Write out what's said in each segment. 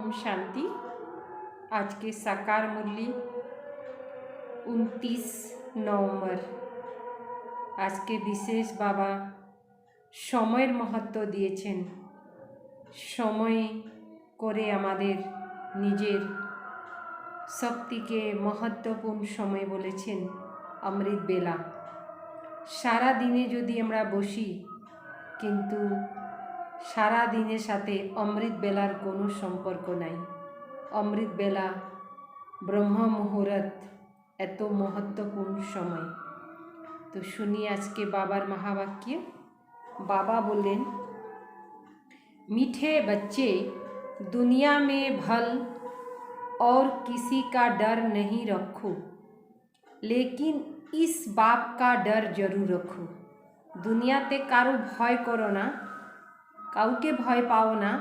ओम शांति। आज के साकार मुरली 29 नवम्बर। आज के विशेष बाबा সময়ের महत्व দিয়েছেন। সময় করে আমাদের নিজের শক্তিকে महत्वपूर्ण সময় বলেছেন অমৃত বেলা। সারা দিনে যদি আমরা বসি কিন্তু সারা দিনের সাথে অমৃত বেলার কোনো সম্পর্ক নাই। অমৃত বেলা ব্রহ্ম মুহূর্ত এত महत्वपूर्ण সময়। তো শুনি আজকে বাবার মহাবাক্য। बाबा बोलें, मीठे बच्चे दुनिया में भल और किसी का डर नहीं रखो, लेकिन इस बाप का डर जरूर रखो। दुनियाते कारो भय करो ना, काउके भय पाओ ना,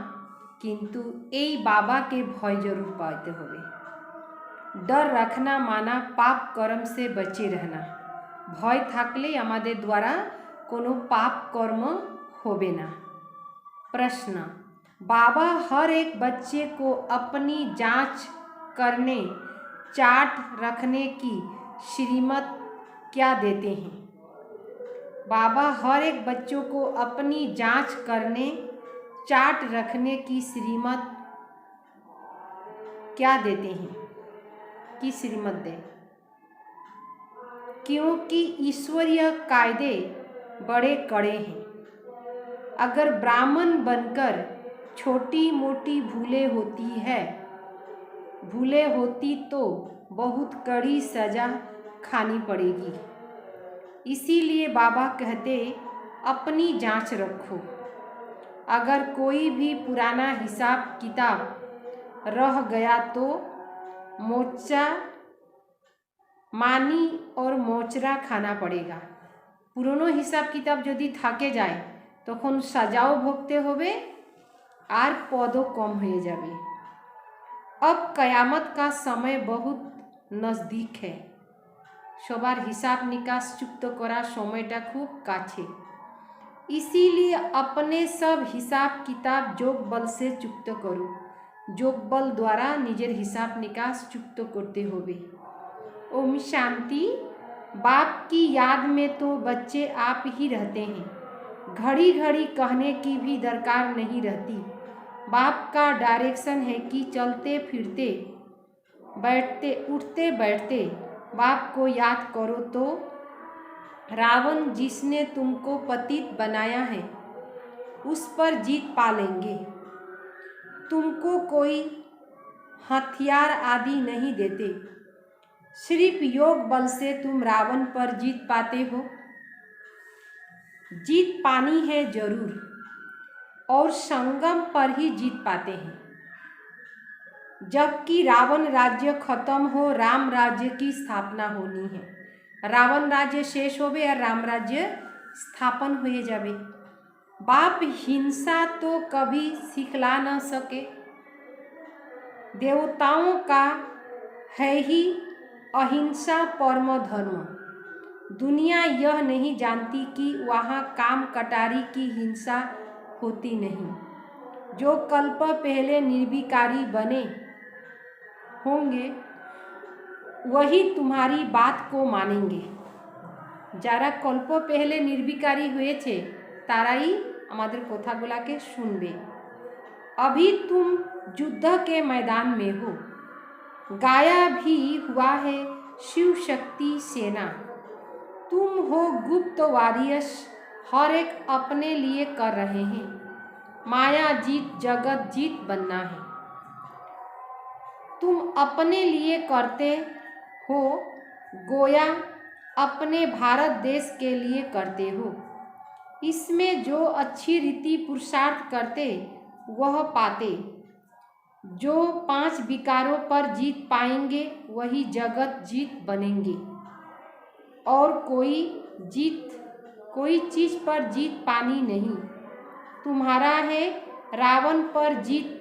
किन्तु এই বাবাকে ভয় जरूर पाते होवे। डर रखना माना पाप कर्म से बचे रहना। भय थाकले आमादेर द्वारा कोनो पाप कर्म होबे ना। प्रश्न, बाबा हर एक बच्चे को अपनी जांच करने, चार्ट रखने की श्रीमत क्या देते हैं? बाबा हर एक बच्चों को अपनी जांच करने, चार्ट रखने की श्रीमत क्या देते हैं? की श्रीमत दे, क्योंकि ईश्वरीय कायदे बड़े कड़े हैं। अगर ब्राह्मण बनकर छोटी मोटी भूलें होती तो बहुत कड़ी सज़ा खानी पड़ेगी। इसीलिए बाबा कहते अपनी जांच रखो। अगर कोई भी पुराना हिसाब किताब रह गया तो मोचा मानी और मोचरा खाना पड़ेगा। पुरानो हिसाब किताब यदि थाके जाए तखन सजाओ भोगते होबे और पदों कम हो जाबे। अब कयामत का समय बहुत नज़दीक है। सबार हिसाब निकास चुक्त करा समयटा खूब काछे। इसीलिए अपने सब हिसाब किताब जोग बल से चुक्त करो। जोग बल द्वारा निजेर हिसाब निकास चुक्त करते होबे। ओम शांति। बाप की याद में तो बच्चे आप ही रहते हैं। घड़ी घड़ी कहने की भी दरकार नहीं रहती। बाप का डायरेक्शन है कि चलते फिरते बैठते उठते बैठते बाप को याद करो तो रावण जिसने तुमको पतित बनाया है उस पर जीत पा लेंगे। तुमको कोई हथियार आदि नहीं देते, सिर्फ योग बल से तुम रावण पर जीत पाते हो। जीत पानी है जरूर और संगम पर ही जीत पाते हैं। जबकि रावण राज्य खत्म हो राम राज्य की स्थापना होनी है। रावण राज्य शेष होवे और राम राज्य स्थापन हो जावे। बाप हिंसा तो कभी सिखला न सके। देवताओं का है ही अहिंसा परम धर्म। दुनिया यह नहीं जानती कि वहाँ काम कटारी की हिंसा होती नहीं। जो कल्प पहले निर्विकारी बने होंगे वही तुम्हारी बात को मानेंगे। যারা कल्प पहले निर्विकारी हुए थे ताराई हमारे कथागुला के सुनबे। अभी तुम युद्ध के मैदान में हो। गाया भी हुआ है शिव शक्ति सेना। तुम हो गुप्त वॉरियर्स, हर एक अपने लिए कर रहे हैं। माया जीत जगत जीत बनना है। तुम अपने लिए करते हो गोया अपने भारत देश के लिए करते हो। इसमें जो अच्छी रीति पुरुषार्थ करते वह पाते। जो 5 विकारों पर जीत पाएंगे वही जगत जीत बनेंगे। और कोई चीज़ पर जीत पानी नहीं। तुम्हारा है रावण पर जीत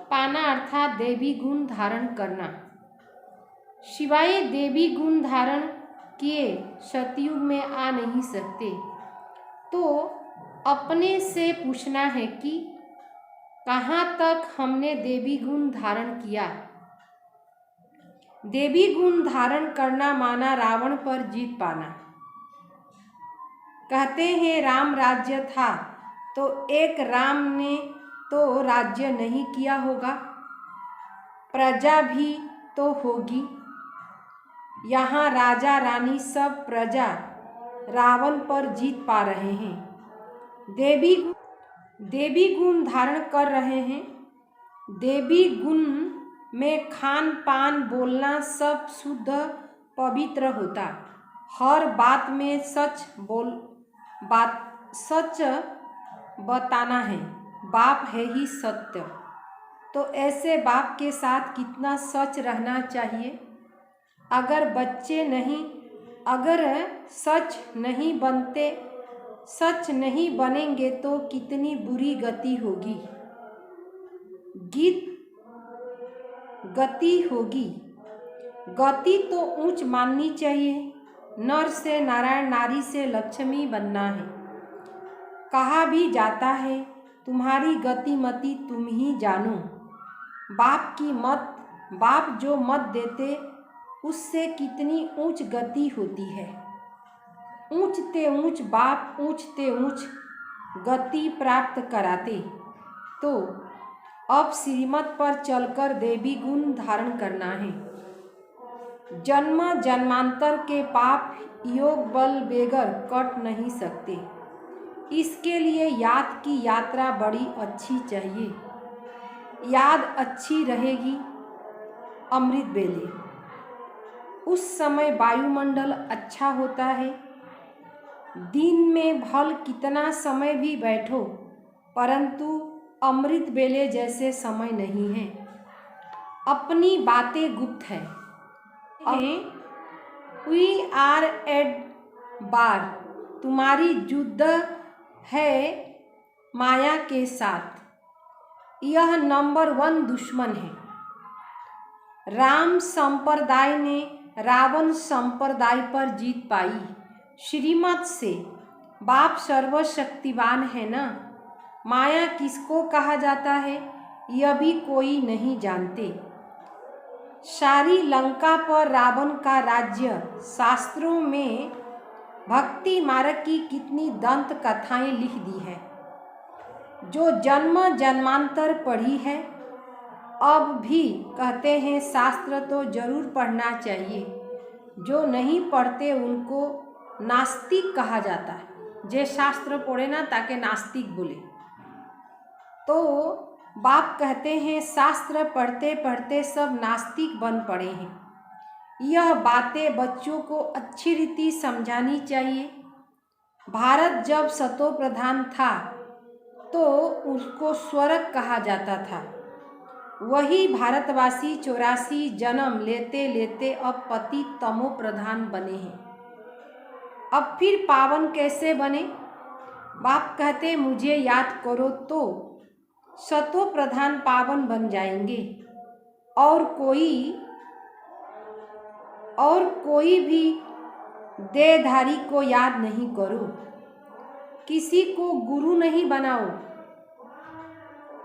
पाना अर्थात देवी गुण धारण करना। शिवाय देवी गुण धारण किए सतयुग में आ नहीं सकते। तो अपने से पूछना है कि कहाँ तक हमने देवी गुण धारण किया। देवी गुण धारण करना माना रावण पर जीत पाना। कहते हैं राम राज्य था, तो एक राम ने तो राज्य नहीं किया होगा, प्रजा भी तो होगी। यहाँ राजा रानी सब प्रजा रावण पर जीत पा रहे हैं, देवी गुण धारण कर रहे हैं। देवी गुण में खान पान बोलना सब शुद्ध पवित्र होता। हर बात में सच बताना है, बाप है ही सत्य। तो ऐसे बाप के साथ कितना सच रहना चाहिए। अगर सच नहीं बनेंगे तो कितनी बुरी गति होगी। गति तो ऊंच माननी चाहिए। नर से नारायण, नारी से लक्ष्मी बनना है। कहा भी जाता है तुम्हारी गति मति तुम ही जानो। बाप जो मत देते उससे कितनी ऊंच गति होती है। ऊंचते ऊंच बाप ऊंचते ऊंच गति प्राप्त कराते। तो अब श्रीमत पर चलकर देवी गुण धारण करना है। जन्म जन्मांतर के पाप योग बल बेगर कट नहीं सकते। इसके लिए याद की यात्रा बड़ी अच्छी चाहिए। याद अच्छी रहेगी अमृत बेले। उस समय वायुमंडल अच्छा होता है। दिन में भल कितना समय भी बैठो, परंतु अमृत बेले जैसे समय नहीं है। अपनी बातें गुप्त है। वी आर एट बार। तुम्हारी युद्ध है माया के साथ। यह नंबर 1 दुश्मन है। राम संप्रदाय ने रावण संप्रदाय पर जीत पाई श्रीमत से। बाप सर्वशक्तिवान है ना। माया किसको कहा जाता है यह भी कोई नहीं जानते। सारी लंका पर रावण का राज्य। शास्त्रों में भक्ति मार्ग की कितनी दंत कथाएं लिख दी है, जो जन्म जन्मांतर पढ़ी है। अब भी कहते हैं शास्त्र तो जरूर पढ़ना चाहिए। जो नहीं पढ़ते उनको नास्तिक कहा जाता है। जे शास्त्र पढ़े ना ताके नास्तिक बोले। तो बाप कहते हैं शास्त्र पढ़ते पढ़ते सब नास्तिक बन पड़े हैं। यह बातें बच्चों को अच्छी रीति समझानी चाहिए। भारत जब सतो प्रधान था तो उसको स्वर्ग कहा जाता था। वही भारतवासी 84 जन्म लेते लेते अब पति तमो प्रधान बने हैं। अब फिर पावन कैसे बने। बाप कहते मुझे याद करो तो सतो प्रधान पावन बन जाएंगे। और कोई भी देहधारी को याद नहीं करो। किसी को गुरु नहीं बनाओ।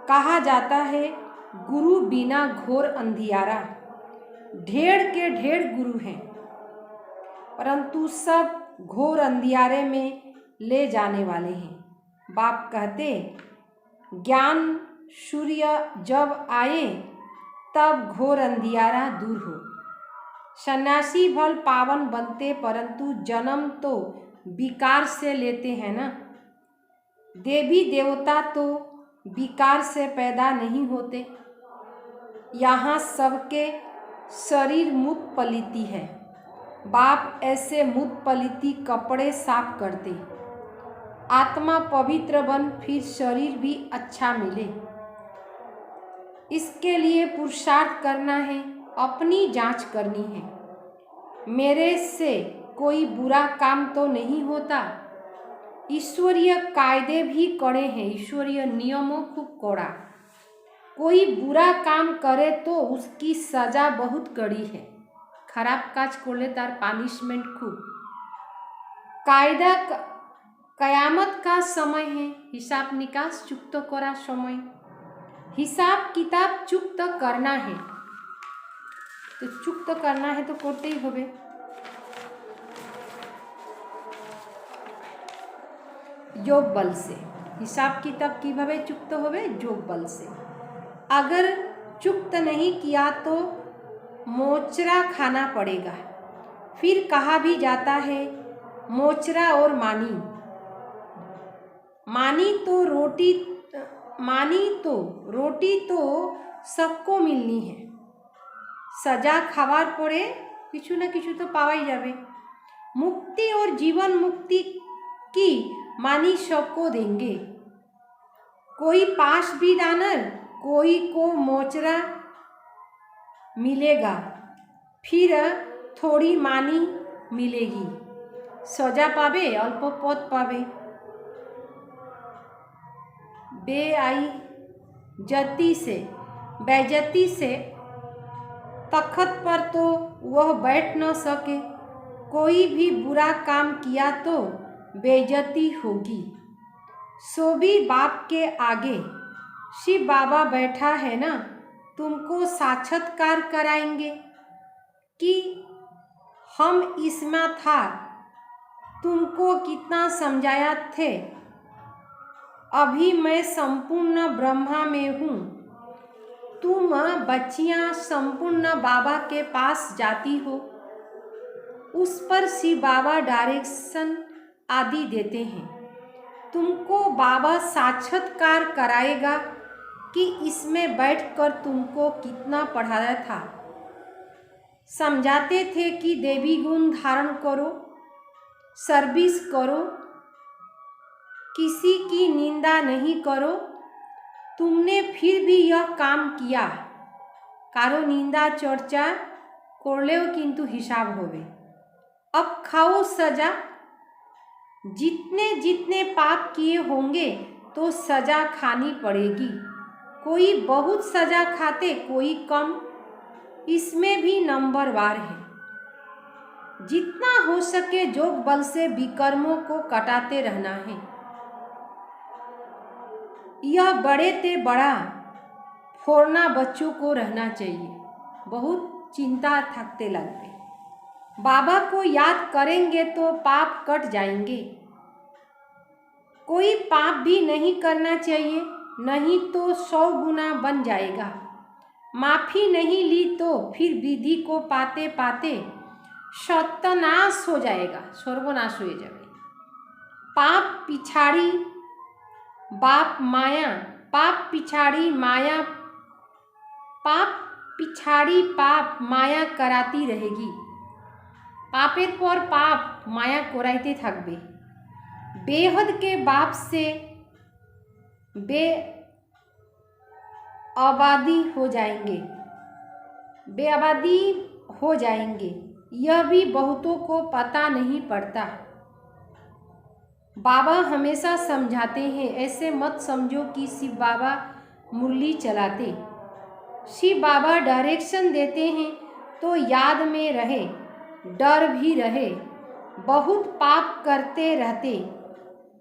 कहा जाता है गुरु बिना घोर अंधियारा। ढेर के ढेर गुरु हैं, परंतु सब घोर अंधियारे में ले जाने वाले हैं। बाप कहते ज्ञान सूर्य जब आए तब घोर अंधियारा दूर हो। सन्यासी भल पावन बनते, परंतु जन्म तो विकार से लेते हैं ना। देवी देवता तो विकार से पैदा नहीं होते। यहाँ सबके शरीर मूत पलीती है। बाप ऐसे मूत पलीती कपड़े साफ करते। आत्मा पवित्र बन फिर शरीर भी अच्छा मिले। इसके लिए पुरुषार्थ करना है, अपनी जांच करनी है। मेरे से कोई बुरा काम तो नहीं होता। ईश्वरीय कायदे भी कड़े हैं, ईश्वरीय नियमों खूब कड़ा। कोई बुरा काम करे तो उसकी सजा बहुत कड़ी है। खराब काज करले तार पानिशमेंट खूब। कायदा कयामत का समय है, हिसाब निकास चुक्त करा समय। हिसाब किताब चुक्त करना है, तो चुक्त करना है तो करते ही होबे। যোগ बल से हिसाब किताब किभाবে चुक्त होबे, যোগ बल से। अगर चुक्त नहीं किया तो मोचरा खाना पड़ेगा। फिर कहा भी जाता है मोचरा और मानी, रोटी तो सबको मिलनी है। सजा खावार परे किछु न किछु तो पावाई जाबे। मुक्ति और जीवन मुक्ति की मानी सबको देंगे। कोई पास भी दानर, कोई को मोचरा मिलेगा, फिर थोड़ी मानी मिलेगी। सजा पावे, अल्प पद पावे। बेइज्जती से तख्त पर तो वह बैठ न सके। कोई भी बुरा काम किया तो बेइज्जती होगी। सो भी बाप के आगे शिव बाबा बैठा है ना, तुमको साक्षात्कार कराएंगे कि हम इसमें था, तुमको कितना समझाया थे। अभी मैं संपूर्ण ब्रह्मा में हूँ, तुम बच्चियाँ संपूर्ण बाबा के पास जाती हो। उस पर शिव बाबा डायरेक्शन आदि देते हैं। तुमको बाबा साक्षात्कार कराएगा कि इसमें बैठकर तुमको कितना पढ़ाया था। समझाते थे कि देवी गुण धारण करो, सर्विस करो, किसी की निंदा नहीं करो। तुमने फिर भी यह काम किया, कारो निंदा चर्चा करलेओ किन्तु हिसाब होवे। अब खाओ सजा। जितने जितने पाप किए होंगे तो सजा खानी पड़ेगी। कोई बहुत सजा खाते, कोई कम, इसमें भी नंबरवार है। जितना हो सके जोग बल से विकर्मों को कटाते रहना है। यह बड़े ते बड़ा फोड़ना बच्चों को रहना चाहिए। बहुत चिंता थकते लगते। बाबा को याद करेंगे तो पाप कट जाएंगे। कोई पाप भी नहीं करना चाहिए, नहीं तो 100 गुना बन जाएगा। माफ़ी नहीं ली तो फिर विधि को पाते पाते सत्यानाश हो जाएगा, सर्वनाश हो जाएगा। पाप पिछाड़ी बाप माया, पाप पिछाड़ी माया, पाप पिछाड़ी पाप माया कराती रहेगी। पापेर पर पाप माया कराइते थाकबे। बेहद के बाप से बेआबादी हो जाएंगे। यह भी बहुतों को पता नहीं पड़ता। बाबा हमेशा समझाते हैं, ऐसे मत समझो कि शिव बाबा मुरली चलाते। शिव बाबा डायरेक्शन देते हैं तो याद में रहे, डर भी रहे। बहुत पाप करते रहते।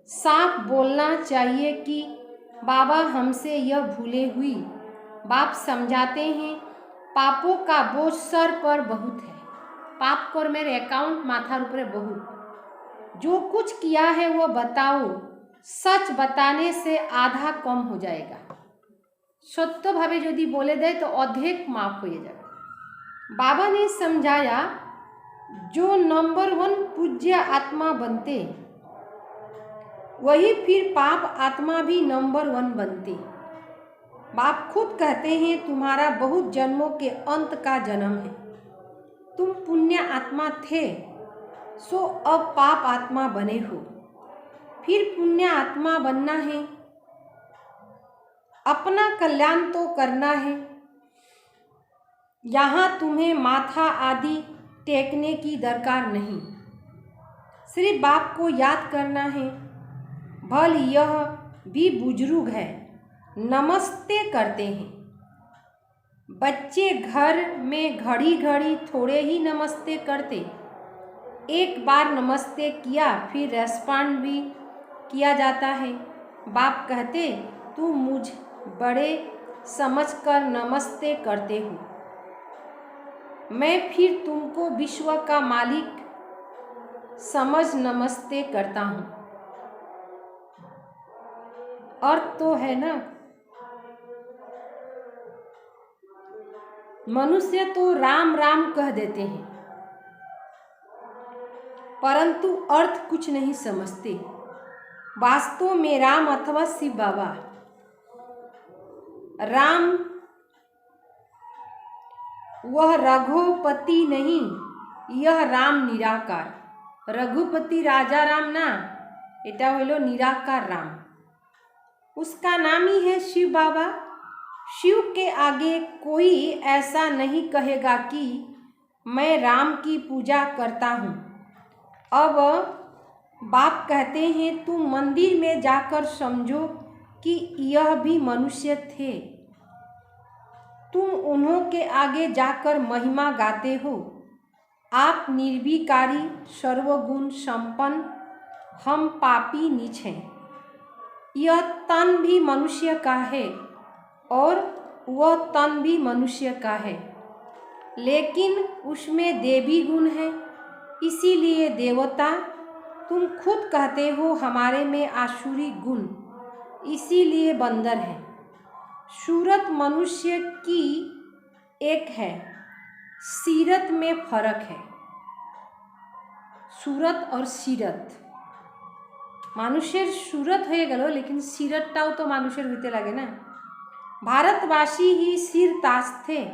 साफ बोलना चाहिए कि बाबा हमसे यह भूले हुई। बाप समझाते हैं पापों का बोझ सर पर बहुत है। पाप कर मेरे अकाउंट माथार ऊपर बहुत। जो कुछ किया है वो बताओ। सच बताने से आधा कम हो जाएगा। सत्य भावे यदि बोले दे तो अधिक माफ हो जाएगा। बाबा ने समझाया जो नंबर 1 पूज्य आत्मा बनते, वही फिर पाप आत्मा भी नंबर 1 बनते। बाप खुद कहते हैं तुम्हारा बहुत जन्मों के अंत का जन्म है। तुम पुण्य आत्मा थे, सो अब पाप आत्मा बने हो। फिर पुण्य आत्मा बनना है, अपना कल्याण तो करना है। यहाँ तुम्हें माथा आदि टेकने की दरकार नहीं, सिर्फ बाप को याद करना है। भल यह भी बुजुर्ग है, नमस्ते करते हैं। बच्चे घर में घड़ी घड़ी थोड़े ही नमस्ते करते। एक बार नमस्ते किया फिर रेस्पॉन्ड भी किया जाता है। बाप कहते तू मुझ बड़े समझकर नमस्ते करते हो। मैं फिर तुमको विश्व का मालिक समझ नमस्ते करता हूँ। अर्थ तो है ना, मनुष्य तो राम राम कह देते हैं, परंतु अर्थ कुछ नहीं समझते। वास्तव में राम अथवा शिव बाबा, राम वह रघुपति नहीं, यह राम निराकार। रघुपति राजा राम ना, एटा हलो निराकार राम, उसका नाम ही है शिव बाबा। शिव के आगे कोई ऐसा नहीं कहेगा कि मैं राम की पूजा करता हूँ। अब बाप कहते हैं तुम मंदिर में जाकर समझो कि यह भी मनुष्य थे। तुम उन्हों के आगे जाकर महिमा गाते हो। आप निर्विकारी सर्वगुण संपन्न, हम पापी नीच हैं। यह तन भी मनुष्य का है और वह तन भी मनुष्य का है, लेकिन उसमें देवी गुण है, इसीलिए देवता। तुम खुद कहते हो हमारे में आसुरी गुण, इसीलिए बंदर है। सूरत मनुष्य की एक है, सीरत में फर्क है। सूरत और सीरत, मानुषेर सूरत हो गल, लेकिन सीरतटाओ तो मानुषेर होते लगे ना। भारतवासी ही सिर ताज थे,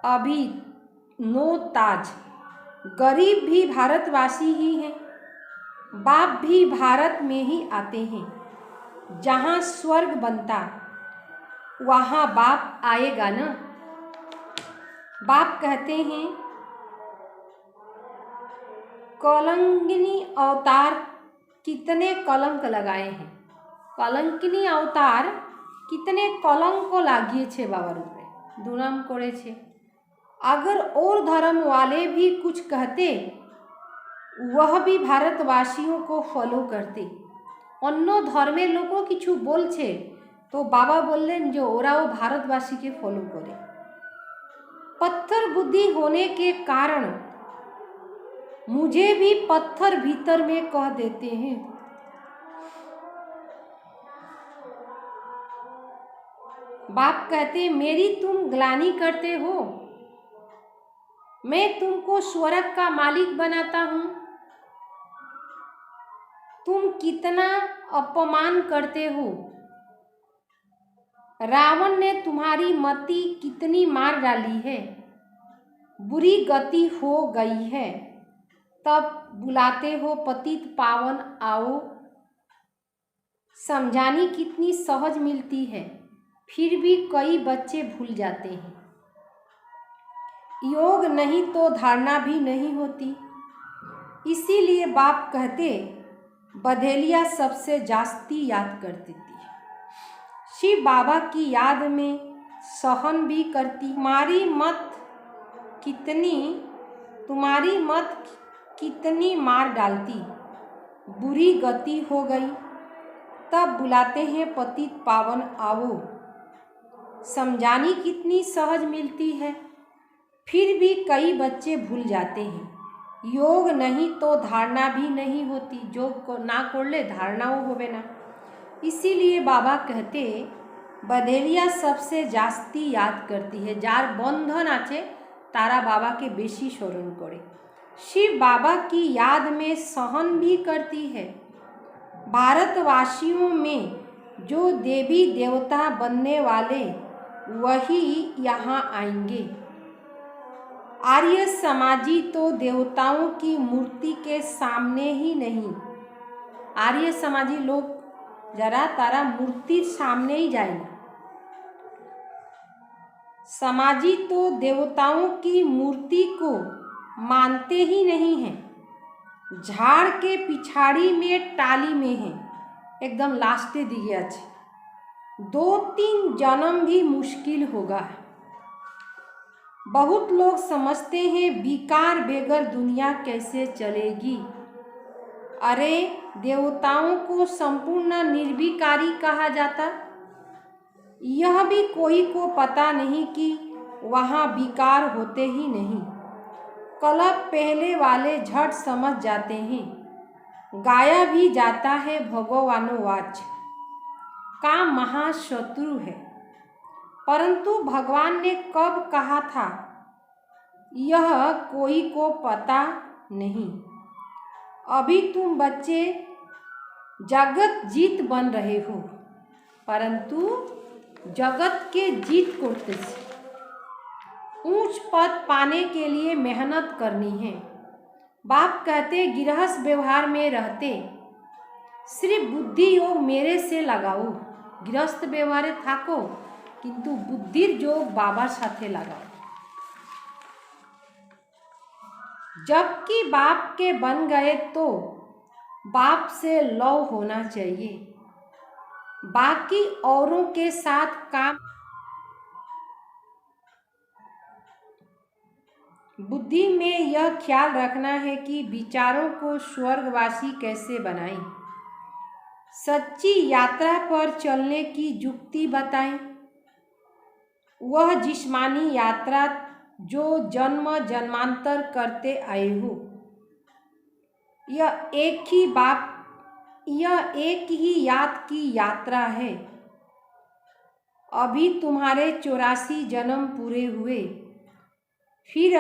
अभी नो ताज। गरीब भी भारतवासी ही हैं, बाप भी भारत में ही आते हैं। जहाँ स्वर्ग बनता वहाँ बाप आएगा ना। बाप कहते हैं कलंकिनी अवतार कितने कलंक लगाए हैं। कलंकिनी अवतार कितने कलंक लागिए छे बाबा रूपे दुनाम करे छे। अगर और धर्म वाले भी कुछ कहते, वह भी भारतवासियों को फॉलो करते। अन्य धर्मेर लोको किछु बोलछे तो बाबा बोललेन जो ओराओ भारतवासी के फॉलो करे। पत्थर बुद्धि होने के कारण मुझे भी पत्थर भीतर में कह देते हैं। बाप कहते मेरी तुम ग्लानि करते हो, मैं तुमको स्वर्ग का मालिक बनाता हूँ। तुम कितना अपमान करते हो। रावण ने तुम्हारी मति कितनी मार डाली है, बुरी गति हो गई है, तब बुलाते हो पतित पावन आओ। समझानी कितनी सहज मिलती है, फिर भी कई बच्चे भूल जाते हैं। योग नहीं तो धारणा भी नहीं होती, इसीलिए बाप कहते बधेलिया सबसे जास्ती याद करती थी। शिव बाबा की याद में सहन भी करती। तुम्हारी मत कितनी मार डालती, बुरी गति हो गई, तब बुलाते हैं पतित पावन आओ। समझानी कितनी सहज मिलती है, फिर भी कई बच्चे भूल जाते हैं। योग नहीं तो धारणा भी नहीं होती, योग ना करले धारणाओं होवे ना। इसीलिए बाबा कहते बधेलिया सबसे जास्ती याद करती है। जार बंधन आछे तारा बाबा के बेशी स्मरण करे। शिव बाबा की याद में सहन भी करती है। भारतवासियों में जो देवी देवता बनने वाले वही यहाँ आएंगे। आर्य समाजी तो देवताओं की मूर्ति के सामने ही नहीं। आर्य समाजी लोग जरा तारा मूर्ति सामने ही जाए ना। समाजी तो देवताओं की मूर्ति को मानते ही नहीं हैं। झाड़ के पिछाड़ी में टाली में है, एकदम लास्टे दिए अच्छे। 2-3 जन्म भी मुश्किल होगा। बहुत लोग समझते हैं विकार बेगर दुनिया कैसे चलेगी। अरे देवताओं को संपूर्ण निर्विकारी कहा जाता। यह भी कोई को पता नहीं कि वहाँ विकार होते ही नहीं। कलप पहले वाले झट समझ जाते हैं। गाया भी जाता है भगवानोवाच, काम महाशत्रु है। परंतु भगवान ने कब कहा था यह कोई को पता नहीं। अभी तुम बच्चे जगत जीत बन रहे हो, परंतु जगत के जीत करते से ऊंच पद पाने के लिए मेहनत करनी है। बाप कहते गृहस्थ व्यवहार में रहते सिर्फ बुद्धि योग मेरे से लगाओ। गृहस्थ व्यवहारे थाको किंतु बुद्धिर योग बाबार साथे लगाओ। जबकि बाप के बन गए तो बाप से लव होना चाहिए। बाकी औरों के साथ काम बुद्धि में यह ख्याल रखना है कि विचारों को स्वर्गवासी कैसे बनाएं। सच्ची यात्रा पर चलने की युक्ति बताएं। वह जिस्मानी यात्रा जो जन्म जन्मांतर करते आए हो, यह एक ही याद की यात्रा है। अभी तुम्हारे 84 जन्म पूरे हुए, फिर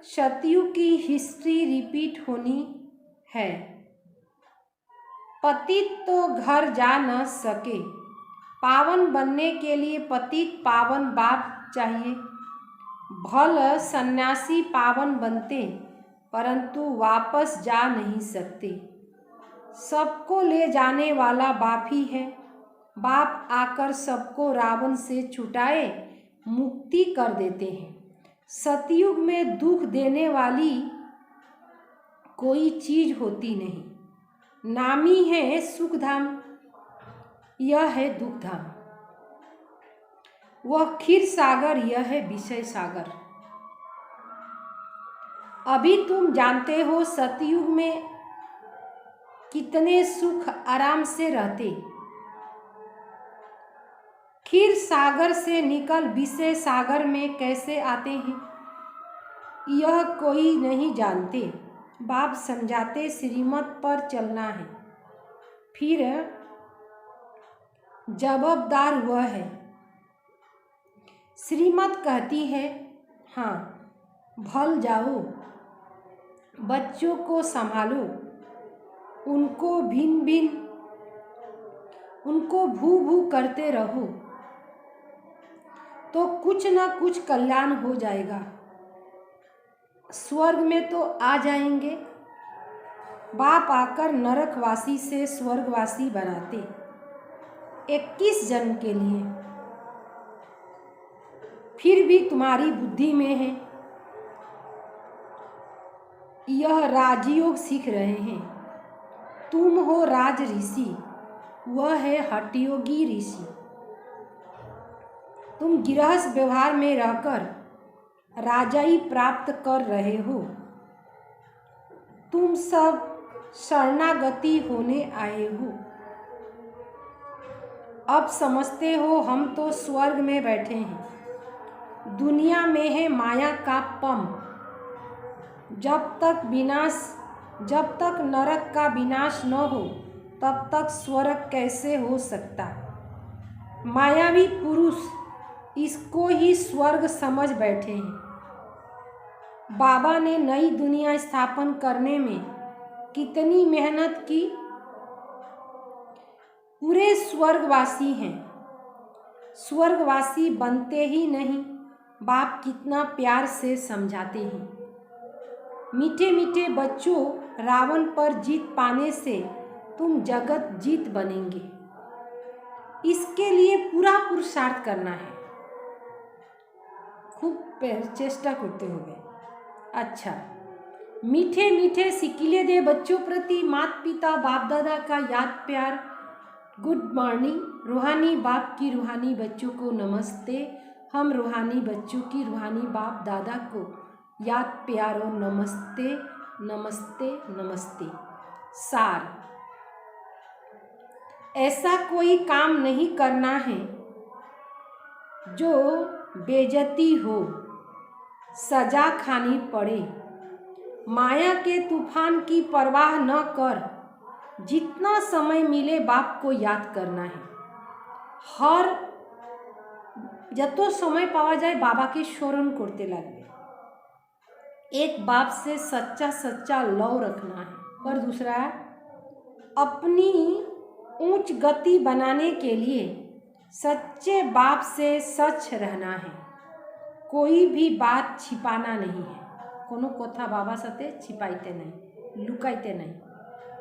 सतयुग की हिस्ट्री रिपीट होनी है। पतित तो घर जा न सके, पावन बनने के लिए पतित पावन बाप चाहिए। भल सन्यासी पावन बनते परंतु वापस जा नहीं सकते। सबको ले जाने वाला बाप ही है। बाप आकर सबको रावण से छुटाए मुक्ति कर देते हैं। सतयुग में दुख देने वाली कोई चीज होती नहीं। नामी है सुखधाम, यह है दुखधाम। वह क्षीर सागर, यह है विषय सागर। अभी तुम जानते हो सतयुग में कितने सुख आराम से रहते। क्षीर सागर से निकल विषय सागर में कैसे आते हैं, यह कोई नहीं जानते। बाप समझाते श्रीमत पर चलना है। फिर जवाबदार वह है। श्रीमत कहती है हाँ भल जाओ, बच्चों को संभालो, उनको उनको भू भू करते रहो तो कुछ न कुछ कल्याण हो जाएगा। स्वर्ग में तो आ जाएंगे। बाप आकर नरकवासी से स्वर्गवासी बनाते 21 जन्म के लिए। फिर भी तुम्हारी बुद्धि में है। यह राजयोग सीख रहे हैं। तुम हो राज ऋषि, वह है हठयोगी ऋषि। तुम गृहस्थ व्यवहार में रहकर राजाई प्राप्त कर रहे हो। तुम सब शरणागति होने आए हो। अब समझते हो हम तो स्वर्ग में बैठे हैं। दुनिया में है माया का पंप। जब तक नरक का विनाश न हो तब तक स्वर्ग कैसे हो सकता। मायावी पुरुष इसको ही स्वर्ग समझ बैठे हैं। बाबा ने नई दुनिया स्थापन करने में कितनी मेहनत की। पूरे स्वर्गवासी हैं। स्वर्गवासी बनते ही नहीं। बाप कितना प्यार से समझाते हैं। मीठे मीठे बच्चों, रावण पर जीत पाने से तुम जगत जीत बनेंगे। इसके लिए पूरा पुरुषार्थ करना है। खूब चेष्टा करते होंगे। अच्छा, मीठे मीठे सिकिले दे बच्चों प्रति माता पिता बाप दादा का याद प्यार। Good morning. रूहानी बाप की रूहानी बच्चों को नमस्ते। हम रूहानी बच्चों की रूहानी बाप दादा को याद प्यार और नमस्ते नमस्ते नमस्ते। सार, ऐसा कोई काम नहीं करना है जो बेइज्जती हो, सजा खानी पड़े, माया के तूफान की परवाह न कर, जितना समय मिले बाप को याद करना है। हर जतो समय पावा जाए बाबा के स्मरण करते लगবে। एक बाप से सच्चा सच्चा लव रखना है। और दूसरा, अपनी ऊंच गति बनाने के लिए सच्चे बाप से सच रहना है। कोई भी बात छिपाना नहीं है। कोनो कथा बाबा साथे छिपाइते नहीं, लुकाइते नहीं।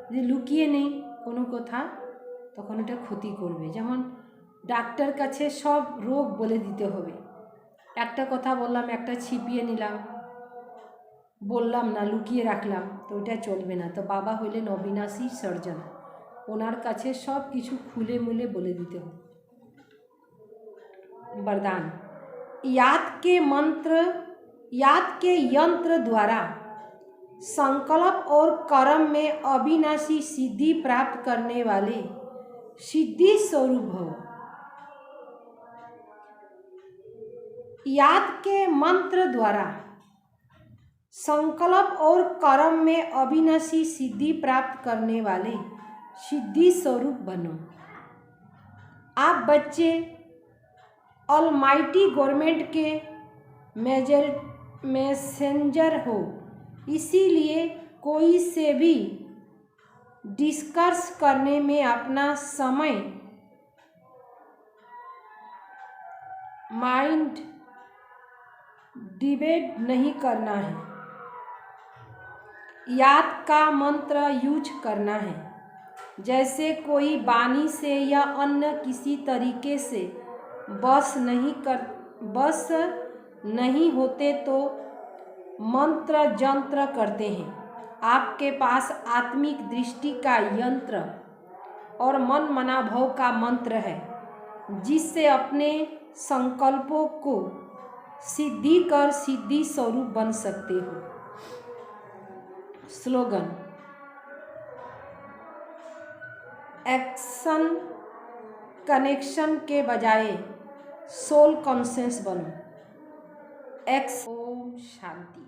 যদি লুকিয়ে নেই কোনো কথা তখন এটা ক্ষতি করবে। যেমন ডাক্তার কাছে সব রোগ বলে দিতে হবে। একটা কথা বললাম, একটা ছিপিয়ে নিলাম, বললাম না, লুকিয়ে রাখলাম, তো ওটা চলবে না। তো বাবা হইলেন অবিনাশী সার্জন, ওনার কাছে সব কিছু খুলে মুলে বলে দিতে হবে। वरदान, याद के यंत्र द्वारा संकल्प और कर्म में अविनाशी सिद्धि प्राप्त करने वाले सिद्धि स्वरूप भव। याद के मंत्र द्वारा संकल्प और कर्म में अविनाशी सिद्धि प्राप्त करने वाले सिद्धि स्वरूप बनो। आप बच्चे ऑलमाइटी गवर्नमेंट के मैसेंजर हो, इसीलिए कोई से भी डिस्कस करने में अपना समय माइंड डिबेट नहीं करना है। याद का मंत्र यूज करना है। जैसे कोई वाणी से या अन्य किसी तरीके से बस नहीं होते तो मंत्र जंत्र करते हैं। आपके पास आत्मिक दृष्टि का यंत्र और मन मनाभाव का मंत्र है, जिससे अपने संकल्पों को सिद्धि कर सिद्धि स्वरूप बन सकते हो। स्लोगन, एक्शन कनेक्शन के बजाय सोल कॉन्शियस बनो। ओम शांति।